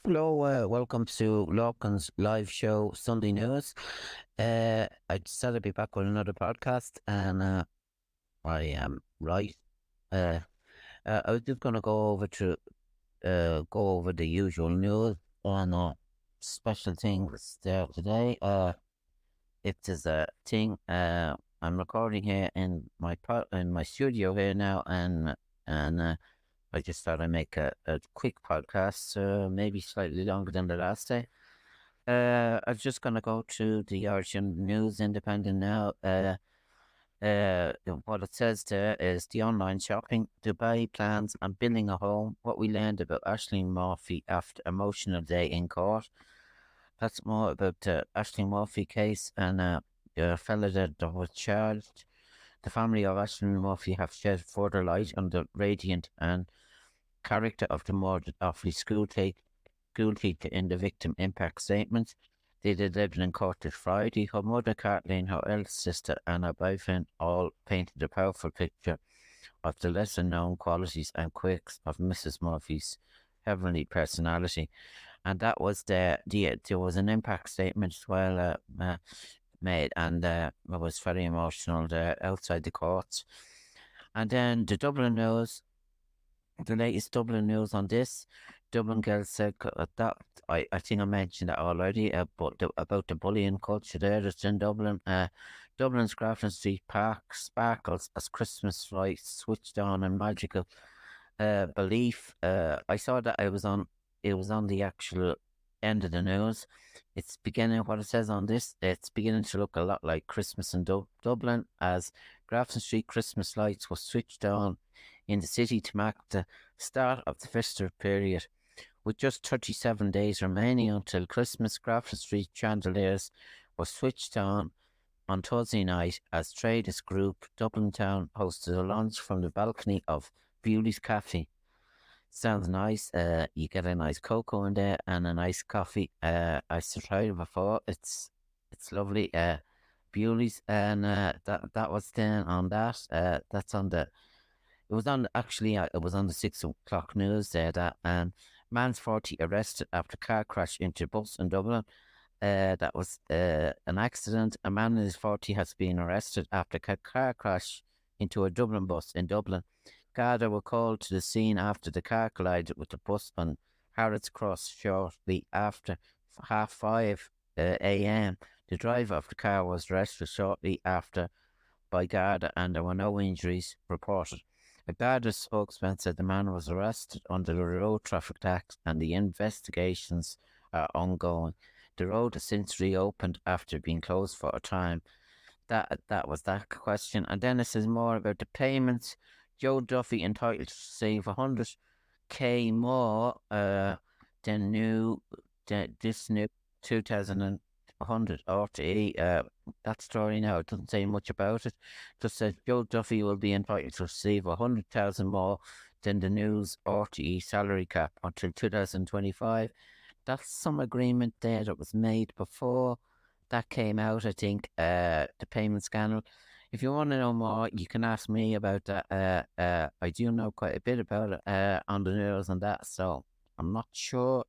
Hello, welcome to Lorcan's live show Sunday News. I decided to be back with another podcast, and I am right. Uh, I was just gonna go over the usual news and special things there today. If there's a thing, I'm recording here in in my studio here now, and I just thought I'd make a quick podcast, maybe slightly longer than the last day. I'm just gonna go to the Origin News Independent now. What it says there is the online shopping, Dubai plans and building a home. What we learned about Ashling Murphy after emotional day in court. That's more about the Ashling Murphy case and the fella that was charged. The family of Ashling Murphy have shed further light on the radiant and character of the murdered Offaly school teacher in the victim impact statement. They delivered in court this Friday. Her mother, Kathleen, her eldest sister, and her boyfriend all painted a powerful picture of the lesser known qualities and quirks of Mrs. Murphy's heavenly personality. And that was there was an impact statement as well made, and it was very emotional there outside the courts. And then the latest Dublin news on this. Dublin girls said that I think I mentioned that already about the bullying culture there that's in Dublin. Dublin's Grafton Street Park sparkles as Christmas lights switched on in magical belief. I saw that it was on the actual end of the news. It's beginning what it says on this. It's beginning to look a lot like Christmas in Dublin as Grafton Street Christmas lights were switched on in the city to mark the start of the festive period. With just 37 days remaining until Christmas, Grafton Street chandeliers were switched on Thursday night as traders group Dublin Town hosted a lunch from the balcony of Bewley's Cafe. Sounds nice. You get a nice cocoa in there and a nice coffee. I've tried it before. It's lovely. Bewley's, and that was then on that. That's on the it was on actually. It was on the 6 o'clock news there. That man's 40 arrested after car crash into bus in Dublin. That was an accident. A man in his 40 has been arrested after a car crash into a Dublin bus in Dublin. Garda were called to the scene after the car collided with the bus on Harrods Cross shortly after 5:30 a.m. The driver of the car was arrested shortly after by Garda, and there were no injuries reported. A Garda spokesman said the man was arrested under the Road Traffic Act and the investigations are ongoing. The road has since reopened after being closed for a time. That was that question. And then it says more about the payments. Joe Duffy entitled to save 100k more than this new 2100 RTE. That story now, it doesn't say much about it. Just says Joe Duffy will be entitled to receive 100,000 more than the news RTE salary cap until 2025. That's some agreement there that was made before that came out, I think, the payment scandal. If you want to know more, you can ask me about that. I do know quite a bit about it on the news and that, so I'm not sure.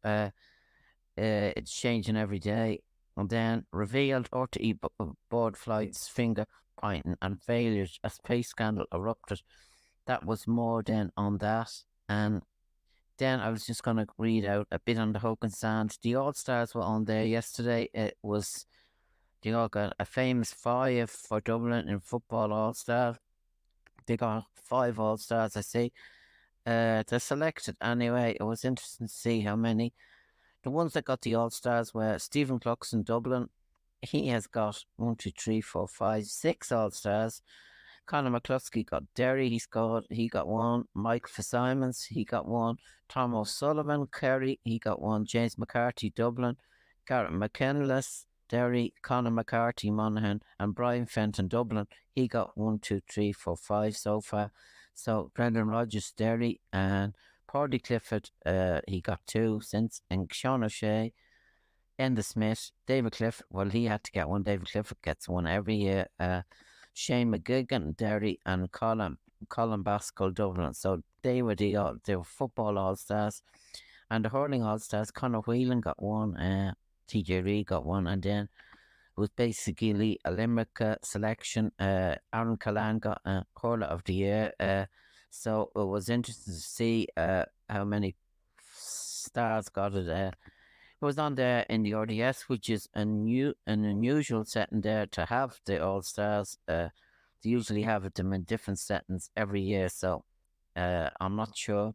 It's changing every day. And then revealed RTE board flights, finger pointing and failures as pay scandal erupted. That was more than on that. And then I was just going to read out a bit on the Hogan Sands. The All Stars were on there yesterday. It was, they all got a famous five for Dublin in football All Stars. They got five All Stars, I see. They're selected anyway. It was interesting to see how many. The ones that got the All Stars were Stephen Cluxon, Dublin. He has got 1, 2, 3, 4, 5, 6 All Stars. Conor McCluskey got Derry, he got one. Mike Fitzsimons, he got one. Tom O'Sullivan, Kerry, he got one. James McCarthy, Dublin. Garrett McKenless, Derry. Conor McCarthy, Monaghan. And Brian Fenton, Dublin. He got 1, 2, 3, 4, 5 so far. So Brendan Rodgers, Derry. And Paudie Clifford, he got 2 since. And Sean O'Shea, Enda Smith, David Clifford, well, he had to get one. David Clifford gets one every year. Shane McGuigan, Derry, and Colin Basco, Dublin. So they were the football all stars. And the hurling all stars, Conor Whelan got one, TJ Reid got one, and then it was basically a Limerick selection. Aaron Callan got hurler of the year. So it was interesting to see how many stars got it. It was on there in the RDS, which is an unusual setting there to have the All Stars. They usually have them in different settings every year, so I'm not sure.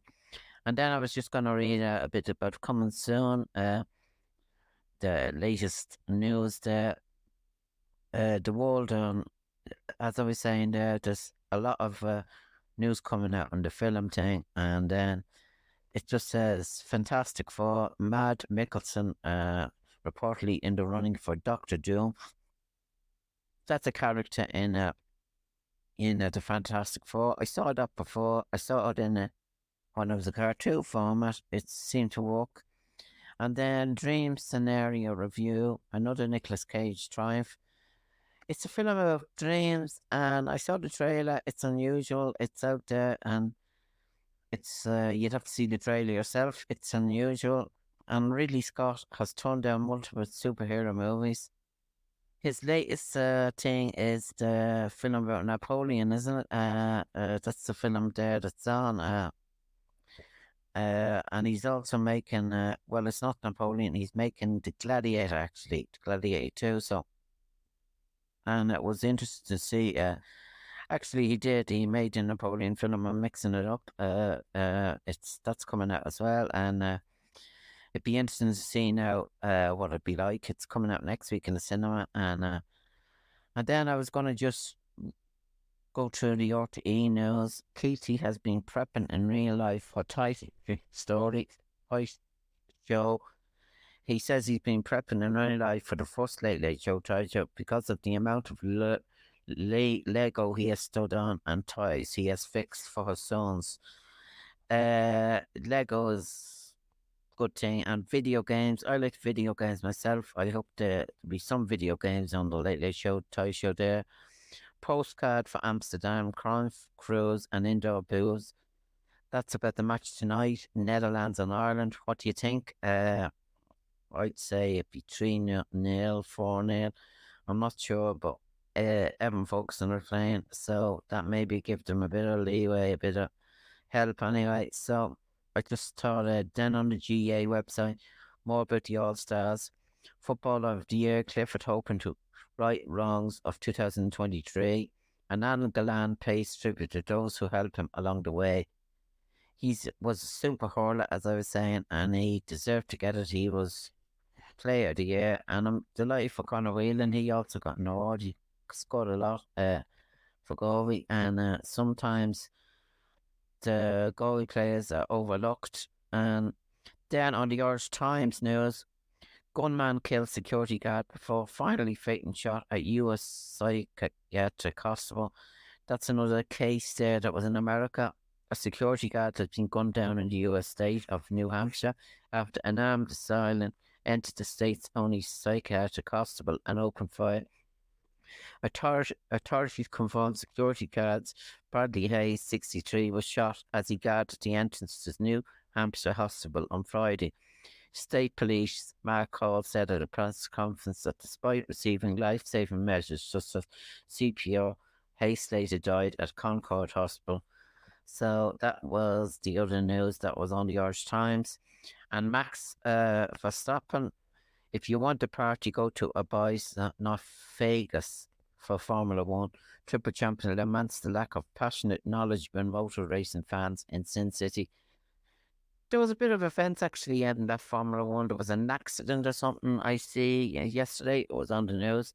And then I was just going to read a bit about coming soon. The latest news there. The world, as I was saying there, there's a lot of news coming out on the film thing, and then it just says Fantastic Four, Mad Mikkelsen, reportedly in the running for Doctor Doom. That's a character in the Fantastic Four. I saw that before. I saw it in when it was a cartoon format. It seemed to work. And then Dream Scenario Review, another Nicolas Cage triumph. It's a film about dreams, and I saw the trailer. It's unusual. It's out there, and it's you'd have to see the trailer yourself. It's unusual, and Ridley Scott has turned down multiple superhero movies. His latest thing is the film about Napoleon, isn't it? That's the film there that's on. And he's also making. Well, it's not Napoleon. He's making the Gladiator, actually, Gladiator 2. So, and it was interesting to see. Actually, he did. He made the Napoleon film. I'm mixing it up. That's coming out as well, and it'd be interesting to see now what it'd be like. It's coming out next week in the cinema, and then I was gonna just go through the RTE news. Keith has been prepping in real life for Tyson story, Tyson show. He says he's been prepping in real life for the first Late Late Show Tyson show because of the amount of Lego he has stood on and toys he has fixed for his sons. Lego is a good thing, and video games. I like video games myself. I hope there be some video games on the Late Late Show Toy Show there. Postcard for Amsterdam, crime cruise, and indoor booze. That's about the match tonight. Netherlands and Ireland. What do you think? I'd say it'd be 3-0, 4-0. I'm not sure, but Evan Folkestone are playing, so that maybe give them a bit of leeway, a bit of help anyway. So I just thought then on the GA website, more about the All Stars. Footballer of the Year, Clifford hoping to right wrongs of 2023. And Alan Galan pays tribute to those who helped him along the way. He was a super hurler, as I was saying, and he deserved to get it. He was Player of the Year, and I'm delighted for Conor Whelan. He also got an award. He scored a lot for Galway, and sometimes the Galway players are overlooked. And then on the Irish Times news, gunman kills security guard before finally fating shot at US psychiatric hospital. That's another case there that was in America. A security guard has been gunned down in the US state of New Hampshire after an armed assailant entered the state's only psychiatric hospital and opened fire. Authorities confirmed security guards Bradley Hayes, 63, was shot as he guarded the entrance to New Hampshire Hospital on Friday. State Police Mark Hall said at a press conference that despite receiving life-saving measures such as CPR, Hayes later died at Concord Hospital. So that was the other news that was on the Irish Times. And Max Verstappen, if you want a party, go to Abyss, not Vegas, for Formula One. Triple champion laments the lack of passionate, knowledgeable motor racing fans in Sin City. There was a bit of offence actually in that Formula One. There was an accident or something I see yesterday. It was on the news.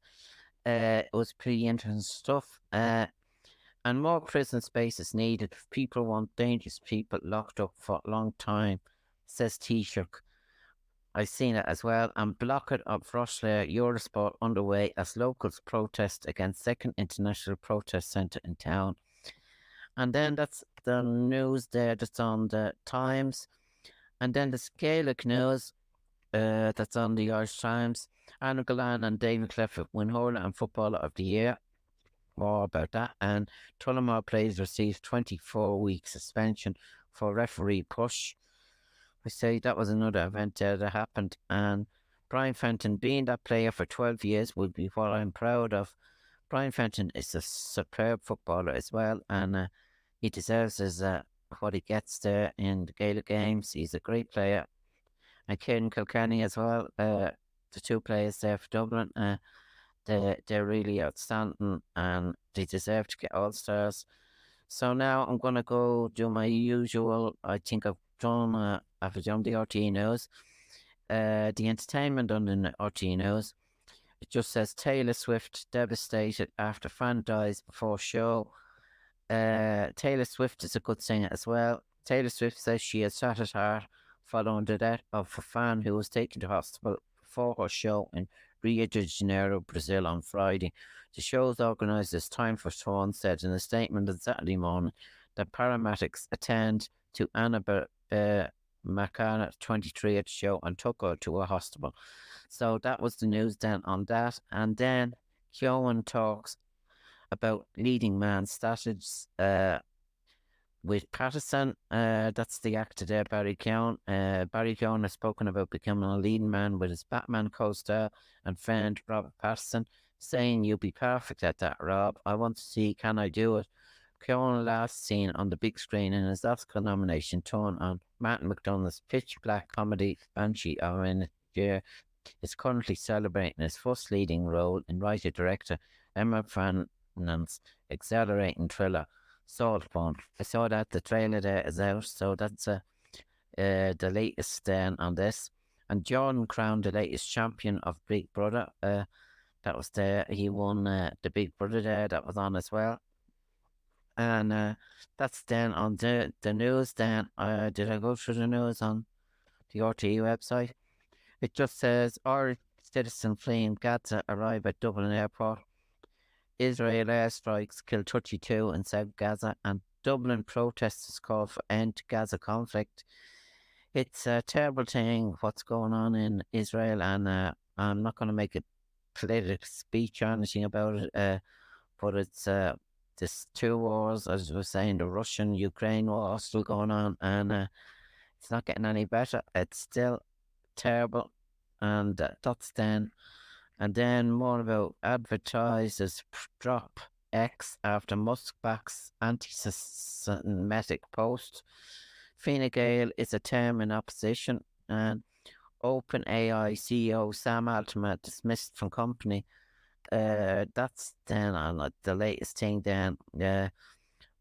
It was pretty interesting stuff. And more prison space is needed. People want dangerous people locked up for a long time, says Taoiseach. I've seen it as well. And blockade of Rosslare Eurosport underway as locals protest against second international protest centre in town. And then that's the news there that's on the Times. And then the Gaelic news that's on the Irish Times. Anna Galan and David Clifford win hurler and footballer of the year. More about that. And Tullamore Plays receives 24-week suspension for referee push. I say that was another event there that happened, and Brian Fenton, being that player for 12 years, would be what I'm proud of. Brian Fenton is a superb footballer as well, and he deserves what he gets there in the Gaelic games. He's a great player. And Kieran Kilkenny as well, the two players there for Dublin, they're really outstanding and they deserve to get All Stars. So now I'm gonna go do my usual. I think I've done the RTE news. The entertainment on the RTE news. It just says Taylor Swift devastated after fan dies before show. Taylor Swift is a good singer as well. Taylor Swift says she has shattered heart following the death of a fan who was taken to hospital before her show in Rio de Janeiro, Brazil on Friday. The show's organisers, Time for Swan, said in a statement on Saturday morning that paramedics attend to Annabelle Macana, 23, at the show and took her to a hospital. So that was the news then on that. And then Kyoan talks about leading man status with Patterson. That's the actor there, Barry Keoghan. Barry Keoghan has spoken about becoming a leading man with his Batman co-star and friend Robert Patterson, saying, "You'll be perfect at that, Rob. I want to see, can I do it?" Keoghan last seen on the big screen in his Oscar nomination turn on Martin McDonagh's pitch black comedy Banshee of Inisherin is currently celebrating his first leading role in writer-director Emma Fannon's exhilarating thriller Saltburn. I saw that the trailer there is out, so that's the latest on this. And Jordan crowned the latest champion of Big Brother. That was there. He won the Big Brother there. That was on as well. And that's then on the news. Then did I go through the news on the RTE website? It just says Irish citizen fleeing Gaza arrive at Dublin airport. Israel airstrikes kill 32 in South Gaza, and Dublin protesters call for end to Gaza conflict. It's a terrible thing what's going on in Israel, and I'm not going to make a political speech or anything about it, but it's this two wars, as I was saying, the Russian-Ukraine war still going on, and it's not getting any better. It's still terrible, and that's then. And then more about advertisers drop X after Musk backs anti-Semitic post. Fine Gael is a term in opposition, and OpenAI CEO Sam Altman dismissed from company. That's then on the latest thing. Then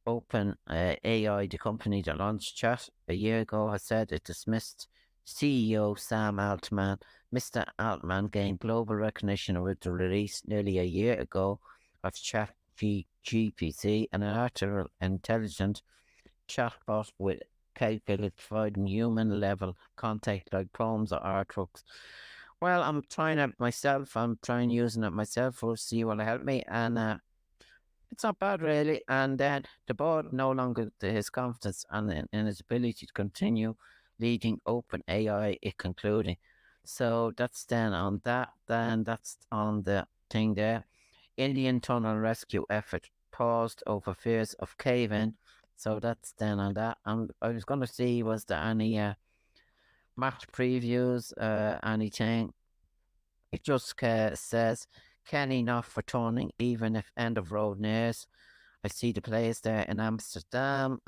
OpenAI, the company that launched Chat a year ago, has said it dismissed CEO Sam Altman. Mr. Altman gained global recognition with the release nearly a year ago of ChatGPT, an artificial intelligent chatbot with capability of providing human-level content like poems or artworks. Well, I'm trying it myself. I'm trying using it myself. We'll see will it help me. And it's not bad, really. And then the board no longer has confidence in his ability to continue leading OpenAI, it concluding. So that's then on that. Then that's on the thing there. Indian tunnel rescue effort paused over fears of cave-in. So that's then on that. And I was going to see, was there any match previews, anything? It just says Kenny not returning even if end of road nears. I see the players there in Amsterdam.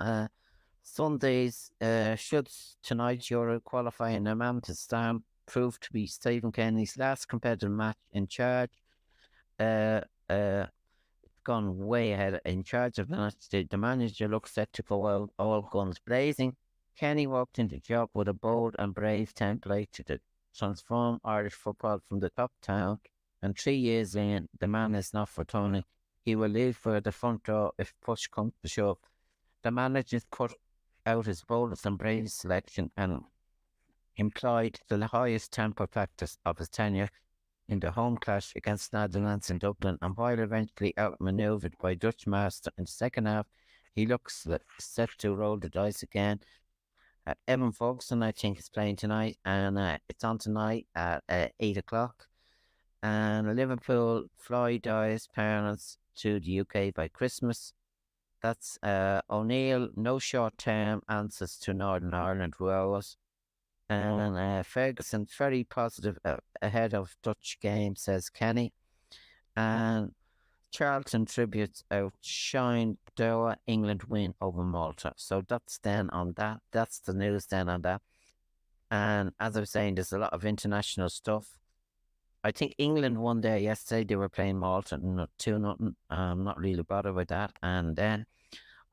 Sundays, should tonight's Euro qualifying in Amsterdam prove to be Stephen Kenny's last competitive match in charge. Gone way ahead in charge of the match. The manager looks set to go out all guns blazing. Kenny walked into the job with a bold and brave template to transform Irish football from the top down, and 3 years in, the man is not returning. He will leave for the front door if push comes to shove. The manager put out his boldest and bravest selection and employed the highest tempo practice of his tenure in the home clash against Netherlands in Dublin, and while eventually outmanoeuvred by Dutch master in the second half, he looks set to roll the dice again. Evan Ferguson, I think, is playing tonight, and it's on tonight at 8 o'clock. And Liverpool fly Dias parents to the UK by Christmas. That's O'Neill, no short-term answers to Northern Ireland woes. And Ferguson, very positive ahead of Dutch game, says Kenny. And Charlton tributes outshine Doha, England win over Malta. So that's then on that. That's the news then on that. And as I was saying, there's a lot of international stuff. I think England won there yesterday. They were playing Malta, 2-0. I'm not really bothered with that. And then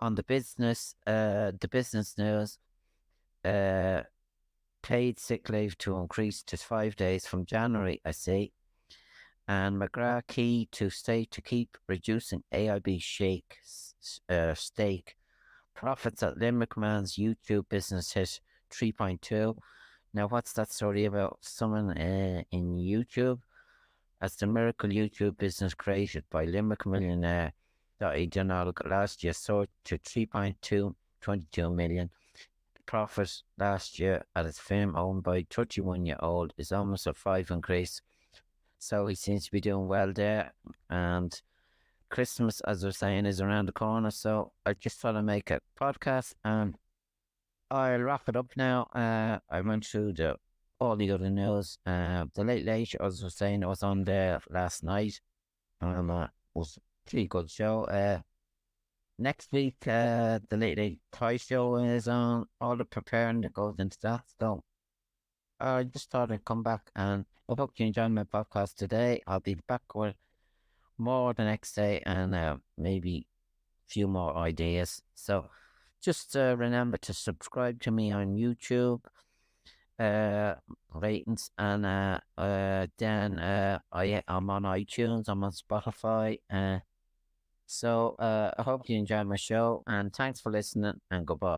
on the business news, uh, paid sick leave to increase to 5 days from January, I see. And McGrath key to stay to keep reducing AIB stake. Profits at Limerick Man's YouTube business hit 3.2. Now, what's that story about? Someone in YouTube, as the miracle YouTube business created by Limerick millionaire Dottie Donald last year soared to 3.222 million. Profit last year at its firm owned by 31-year-old is almost a 5 increase. So he seems to be doing well there. And Christmas, as we're saying, is around the corner. So I just thought I'd make a podcast and I'll wrap it up now. I went through all the other news. The Late Late, as I was saying, I was on there last night. Was a pretty good show. Next week, the Late Late Toy Show is on. All the preparing that goes into that. So I just thought I'd come back and I hope you enjoyed my podcast today. I'll be back with more the next day and maybe a few more ideas. So just remember to subscribe to me on YouTube, ratings, and then I'm on iTunes, I'm on Spotify. So I hope you enjoyed my show and thanks for listening and goodbye.